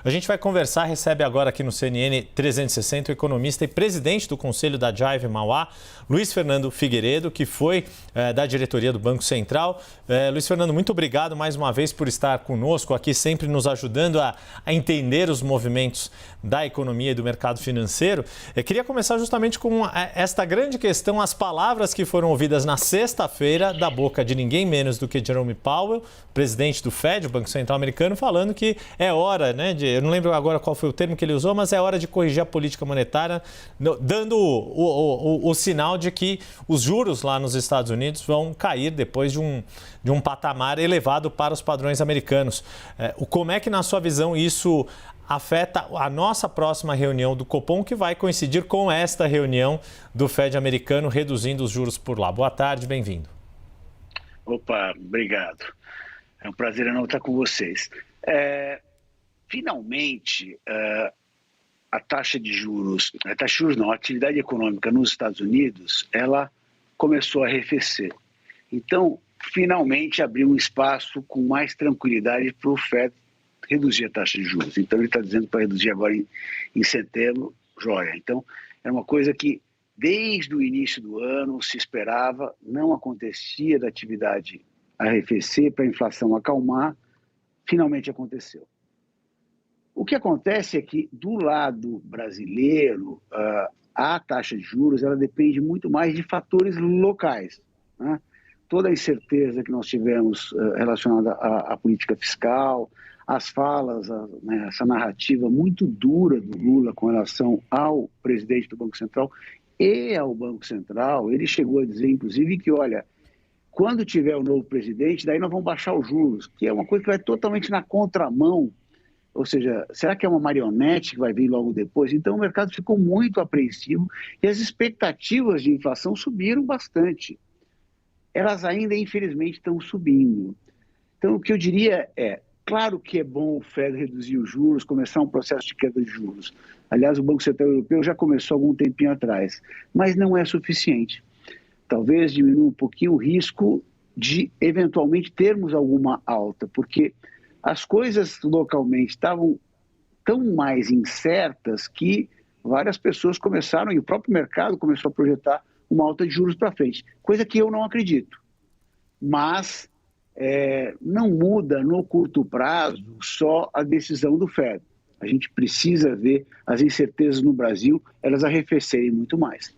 A gente vai conversar, recebe agora aqui no CNN 360 o economista e presidente do Conselho da Jive Mauá, Luiz Fernando Figueiredo, que foi da diretoria do Banco Central. Luiz Fernando, muito obrigado mais uma vez por estar conosco aqui, sempre nos ajudando a entender os movimentos da economia e do mercado financeiro. Eu queria começar justamente com esta grande questão, as palavras que foram ouvidas na sexta-feira da boca de ninguém menos do que Jerome Powell, presidente do Fed, o Banco Central americano, falando que é hora, eu não lembro agora qual foi o termo que ele usou, mas é hora de corrigir a política monetária, dando o sinal de que os juros lá nos Estados Unidos vão cair depois de um patamar elevado para os padrões americanos. Como é que, na sua visão, isso afeta a nossa próxima reunião do Copom, que vai coincidir com esta reunião do Fed americano, reduzindo os juros por lá? Boa tarde, bem-vindo. Opa, obrigado. É um prazer enorme estar com vocês. Finalmente, a taxa de juros não, a atividade econômica nos Estados Unidos, ela começou a arrefecer. Então, finalmente abriu um espaço com mais tranquilidade para o Fed reduzir a taxa de juros. Então, ele está dizendo para reduzir agora em setembro, joia. Então, é uma coisa que desde o início do ano se esperava, não acontecia da atividade arrefecer para a inflação acalmar, finalmente aconteceu. O que acontece é que, do lado brasileiro, a taxa de juros ela depende muito mais de fatores locais, né? Toda a incerteza que nós tivemos relacionada à política fiscal, as falas, essa narrativa muito dura do Lula com relação ao presidente do Banco Central e ao Banco Central, ele chegou a dizer, inclusive, que, olha, quando tiver o novo presidente, daí nós vamos baixar os juros, que é uma coisa que vai totalmente na contramão. Ou seja, será que é uma marionete que vai vir logo depois? Então, o mercado ficou muito apreensivo e as expectativas de inflação subiram bastante. Elas ainda, infelizmente, estão subindo. Então, o que eu diria é, claro que é bom o Fed reduzir os juros, começar um processo de queda de juros. Aliás, o Banco Central Europeu já começou algum tempinho atrás, mas não é suficiente. Talvez diminua um pouquinho o risco de, eventualmente, termos alguma alta, porque as coisas localmente estavam tão mais incertas que várias pessoas começaram, e o próprio mercado começou a projetar uma alta de juros para frente, coisa que eu não acredito. Mas não muda no curto prazo só a decisão do Fed. A gente precisa ver as incertezas no Brasil, elas arrefecerem muito mais.